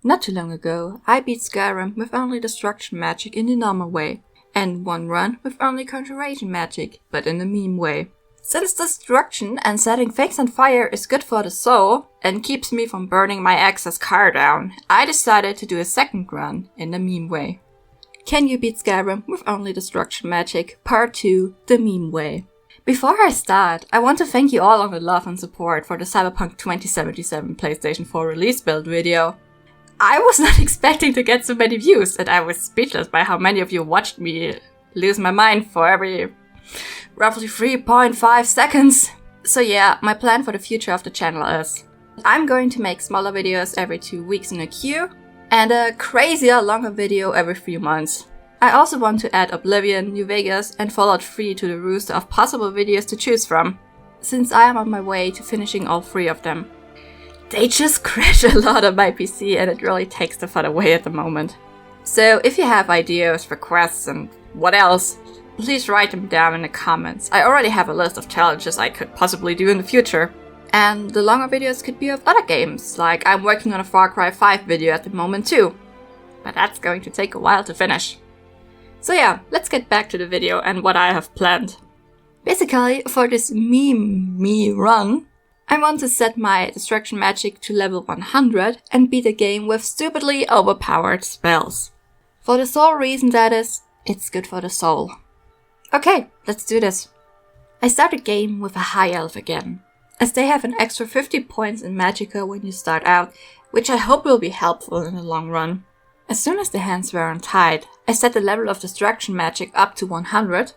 Not too long ago, I beat Skyrim with only destruction magic in the normal way, and one run with only conjuration magic, but in the meme way. Since destruction and setting things on fire is good for the soul, and keeps me from burning my ex's car down, I decided to do a second run in the meme way. Can you beat Skyrim with only destruction magic? Part 2, the meme way. Before I start, I want to thank you all on the love and support for the Cyberpunk 2077 PlayStation 4 release build video. I was not expecting to get so many views, and I was speechless by how many of you watched me lose my mind for every roughly 3.5 seconds. So yeah, my plan for the future of the channel is I'm going to make smaller videos every 2 weeks in a queue, and a crazier longer video every 3 months. I also want to add Oblivion, New Vegas and Fallout 3 to the roster of possible videos to choose from, since I am on my way to finishing all 3 of them. They just crash a lot on my PC and it really takes the fun away at the moment. So if you have ideas, requests and what else, please write them down in the comments. I already have a list of challenges I could possibly do in the future. And the longer videos could be of other games, like I'm working on a Far Cry 5 video at the moment too. But that's going to take a while to finish. So yeah, let's get back to the video and what I have planned. Basically, for this me run, I want to set my destruction magic to level 100 and beat the game with stupidly overpowered spells. For the sole reason that is, it's good for the soul. Okay, let's do this. I start the game with a high elf again, as they have an extra 50 points in magicka when you start out, which I hope will be helpful in the long run. As soon as the hands were untied, I set the level of destruction magic up to 100,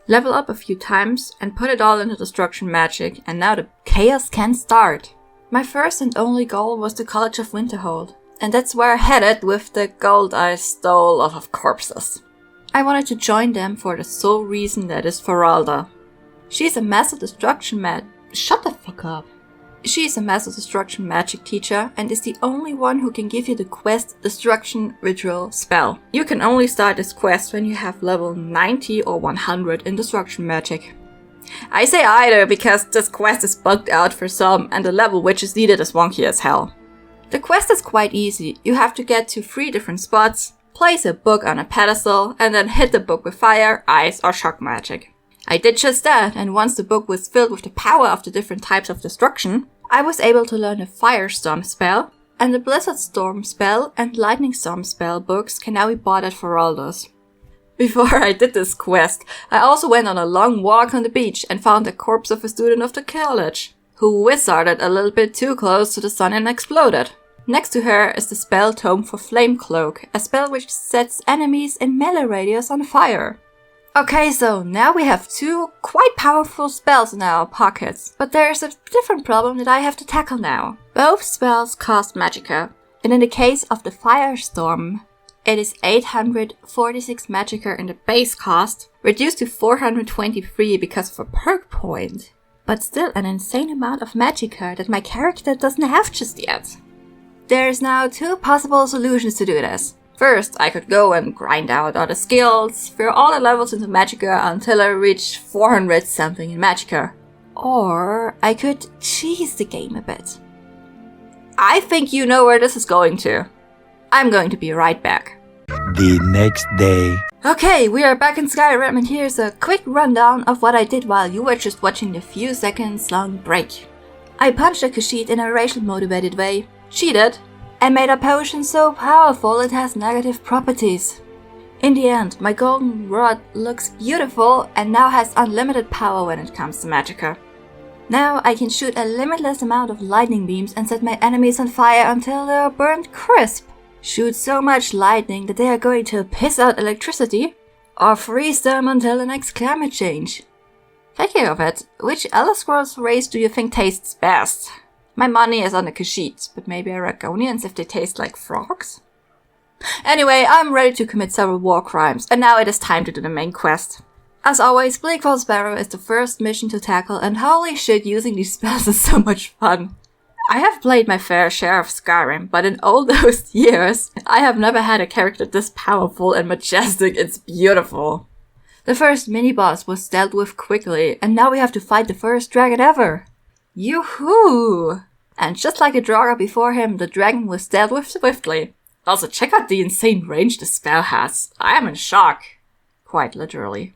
level up a few times and put it all into destruction magic, and now the chaos can start. My first and only goal was the College of Winterhold, and that's where I headed with the gold I stole off of corpses. I wanted to join them for the sole reason that is Feralda. She's a master destruction Shut the fuck up. She's a master destruction magic teacher and is the only one who can give you the quest Destruction Ritual spell. You can only start this quest when you have level 90 or 100 in destruction magic. I say either because this quest is bugged out for some and the level which is needed is wonky as hell. The quest is quite easy. You have to get to 3 different spots, place a book on a pedestal and then hit the book with fire, ice or shock magic. I did just that, and once the book was filled with the power of the different types of destruction, I was able to learn the Firestorm spell, and the Blizzard Storm spell and Lightning Storm spell books can now be bought at Feralda's. Before I did this quest, I also went on a long walk on the beach and found the corpse of a student of the college, who wizarded a little bit too close to the sun and exploded. Next to her is the spell Tome for Flame Cloak, a spell which sets enemies in melee radius on fire. Okay, so now we have 2 quite powerful spells in our pockets, but there is a different problem that I have to tackle now. Both spells cost magicka, and in the case of the Firestorm, it is 846 magicka in the base cost, reduced to 423 because of a perk point, but still an insane amount of magicka that my character doesn't have just yet. There's now 2 possible solutions to do this. First, I could go and grind out all the skills, throw all the levels into magicka until I reach 400 something in magicka. Or I could cheese the game a bit. I think you know where this is going to. I'm going to be right back. The next day. Okay, we are back in Skyrim and here's a quick rundown of what I did while you were just watching the few seconds long break. I punched a Khajiit in a racial motivated way, cheated, and made a potion so powerful it has negative properties. In the end, my golden rod looks beautiful and now has unlimited power when it comes to magicka. Now I can shoot a limitless amount of lightning beams and set my enemies on fire until they are burnt crisp. Shoot so much lightning that they are going to piss out electricity, or freeze them until the next climate change. Thinking of it, which Elder Scrolls race do you think tastes best? My money is on the Khajiit, but maybe Aragonians if they taste like frogs? Anyway, I'm ready to commit several war crimes, and now it is time to do the main quest. As always, Bleakfall Sparrow is the first mission to tackle, and holy shit, using these spells is so much fun. I have played my fair share of Skyrim, but in all those years, I have never had a character this powerful and majestic. It's beautiful. The first mini-boss was dealt with quickly, and now we have to fight the first dragon ever. Yoo-hoo! And just like the Draugr before him, the dragon was dealt with swiftly. Also, check out the insane range the spell has. I am in shock. Quite literally.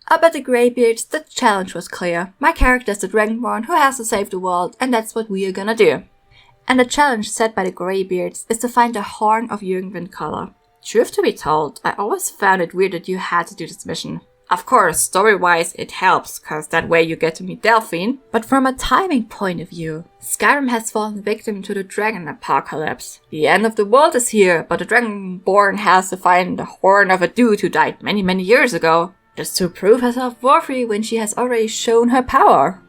Up at the Greybeards, the challenge was clear. My character is the Dragonborn who has to save the world, and that's what we are gonna do. And the challenge set by the Greybeards is to find the horn of Jürgen Windcaller. Truth to be told, I always found it weird that you had to do this mission. Of course, story-wise it helps, cause that way you get to meet Delphine, but from a timing point of view, Skyrim has fallen victim to the dragon apocalypse. The end of the world is here, but the Dragonborn has to find the horn of a dude who died many years ago, just to prove herself worthy when she has already shown her power.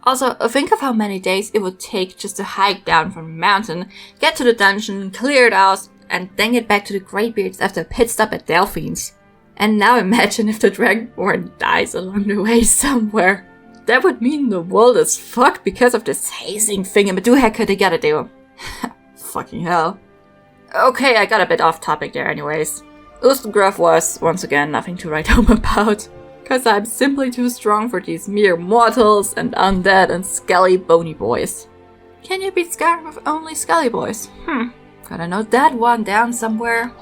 Also, think of how many days it would take just to hike down from the mountain, get to the dungeon, clear it out, and then get back to the Greybeards after a pit stop at Delphine's. And now imagine if the Dragonborn dies along the way somewhere. That would mean the world is fucked because of this hazing thingamadoohacker they gotta do. Fucking hell. Okay, I got a bit off topic there anyways. Ustengrove was, once again, nothing to write home about. Cause I'm simply too strong for these mere mortals and undead and skelly bony boys. Can you beat Skyrim with only skelly boys? Gotta note that one down somewhere.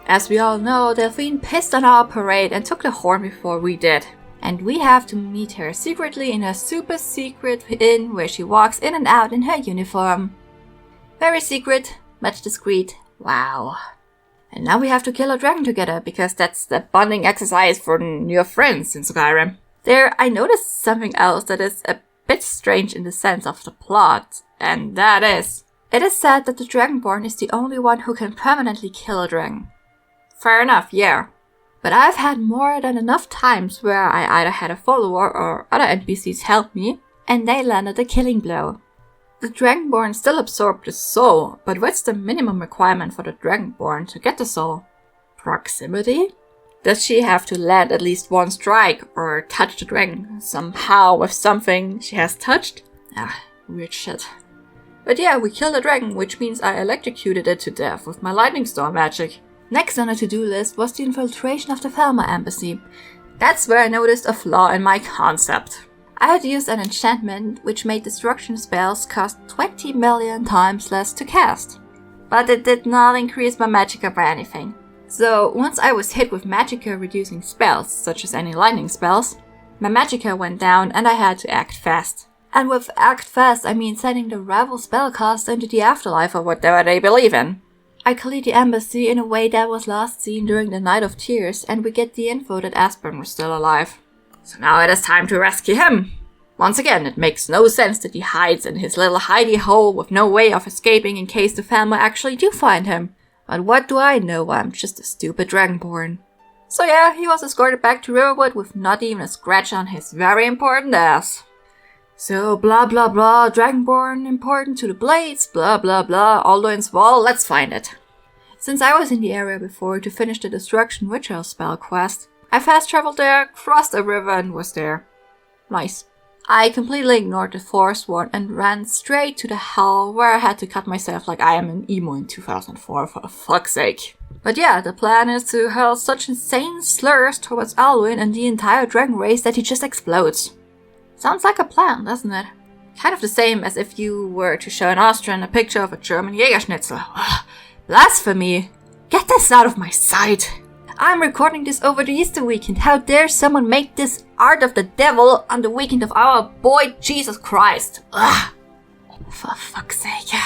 As we all know, Delphine pissed on our parade and took the horn before we did. And we have to meet her secretly in her super secret inn where she walks in and out in her uniform. Very secret, much discreet, wow. And now we have to kill a dragon together because that's the bonding exercise for your friends in Skyrim. There, I noticed something else that is a bit strange in the sense of the plot, and that is, it is said that the Dragonborn is the only one who can permanently kill a dragon. Fair enough, yeah. But I've had more than enough times where I either had a follower or other NPCs help me, and they landed a killing blow. The Dragonborn still absorb the soul, but what's the minimum requirement for the Dragonborn to get the soul? Proximity? Does she have to land at least one strike or touch the dragon somehow with something she has touched? Weird shit. But yeah, we killed the dragon, which means I electrocuted it to death with my lightning storm magic. Next on the to-do list was the infiltration of the Thalmor embassy. That's where I noticed a flaw in my concept. I had used an enchantment which made destruction spells cost 20 million times less to cast. But it did not increase my magicka by anything. So once I was hit with magicka reducing spells, such as any lightning spells, my magicka went down and I had to act fast. And with act fast I mean sending the rival spellcaster into the afterlife or whatever they believe in. I cleared the embassy in a way that was last seen during the Night of Tears, and we get the info that Asbjørn was still alive. So now it is time to rescue him. Once again, it makes no sense that he hides in his little hidey hole with no way of escaping in case the Thalmor actually do find him. But what do I know? I'm just a stupid Dragonborn. So yeah, he was escorted back to Riverwood with not even a scratch on his very important ass. So blah blah blah, Dragonborn important to the Blades, blah blah blah, Alduin's Wall, let's find it. Since I was in the area before to finish the Destruction Ritual spell quest, I fast traveled there, crossed a river and was there. Nice. I completely ignored the Forsworn and ran straight to the hell where I had to cut myself like I am an emo in 2004 for fuck's sake. But yeah, the plan is to hurl such insane slurs towards Alduin and the entire dragon race that he just explodes. Sounds like a plan, doesn't it? Kind of the same as if you were to show an Austrian a picture of a German Jägerschnitzel. Ugh, blasphemy! Get this out of my sight! I'm recording this over the Easter weekend. How dare someone make this art of the devil on the weekend of our boy Jesus Christ? Ugh! For fuck's sake.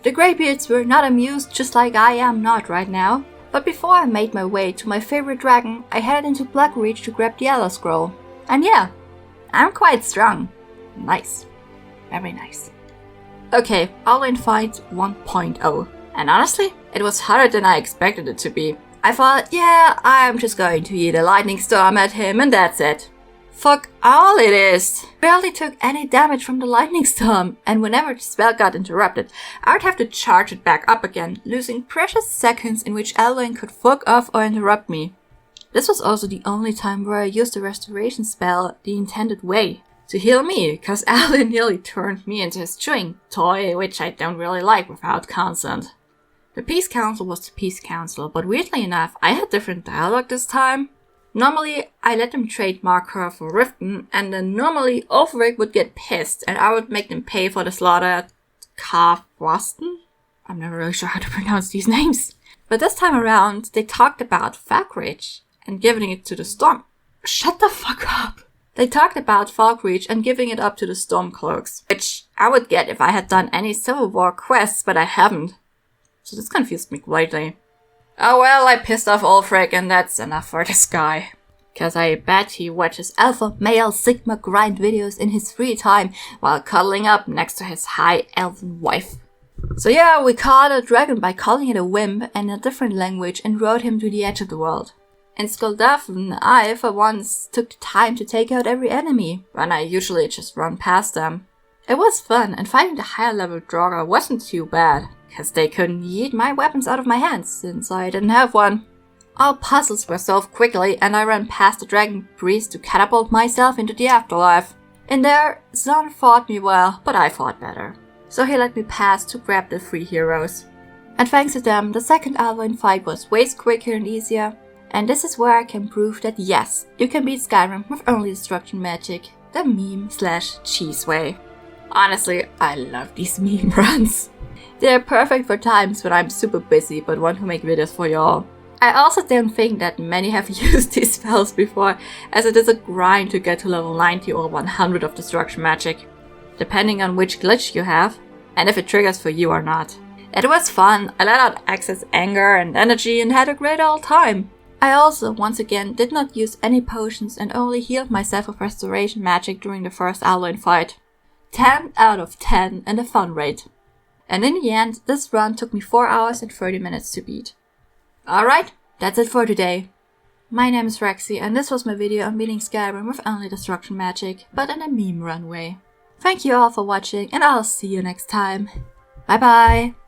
The Greybeards were not amused just like I am not right now. But before I made my way to my favorite dragon, I headed into Blackreach to grab the Elder Scroll. And yeah, I'm quite strong. Nice. Very nice. Okay, Alduin Fight 1.0. And honestly, it was harder than I expected it to be. I thought, yeah, I'm just going to eat a lightning storm at him and that's it. Fuck all it is. Barely took any damage from the lightning storm, and whenever the spell got interrupted, I would have to charge it back up again, losing precious seconds in which Alduin could fuck off or interrupt me. This was also the only time where I used the restoration spell the intended way, to heal me, cause Alduin nearly turned me into his chewing toy, which I don't really like without consent. The Peace Council was the Peace Council, but weirdly enough, I had different dialogue this time. Normally, I let them trade Marker for Riften, and then normally Ulfric would get pissed, and I would make them pay for the slaughter Carfrosten? I'm not really sure how to pronounce these names. But this time around, they talked about Falkreach and giving it to the Storm. Shut the fuck up! They talked about Falkreach and giving it up to the Stormcloaks, which I would get if I had done any Civil War quests, but I haven't. So this confused me greatly. Oh well, I pissed off Ulfric and that's enough for this guy. Cause I bet he watches alpha male sigma grind videos in his free time while cuddling up next to his high elven wife. So yeah, we caught a dragon by calling it a wimp and a different language and rode him to the edge of the world. In Skuldafn, I, for once, took the time to take out every enemy, when I usually just run past them. It was fun, and fighting the higher level Draugr wasn't too bad, cause they couldn't yeet my weapons out of my hands, since I didn't have one. All puzzles were solved quickly, and I ran past the dragon priest to catapult myself into the afterlife. In there, Zon fought me well, but I fought better. So he let me pass to grab the 3 heroes. And thanks to them, the second Alduin fight was way quicker and easier. And this is where I can prove that yes, you can beat Skyrim with only destruction magic, the meme/cheese way. Honestly, I love these meme runs. They're perfect for times when I'm super busy but want to make videos for y'all. I also don't think that many have used these spells before, as it is a grind to get to level 90 or 100 of destruction magic, depending on which glitch you have, and if it triggers for you or not. It was fun, I let out excess anger and energy and had a great old time. I also, once again, did not use any potions and only healed myself with restoration magic during the first Alduin fight. 10 out of 10 and a fun rate. And in the end, this run took me 4 hours and 30 minutes to beat. Alright, that's it for today. My name is Rexy and this was my video on beating Skyrim with only destruction magic, but in a meme run way. Thank you all for watching and I'll see you next time. Bye bye!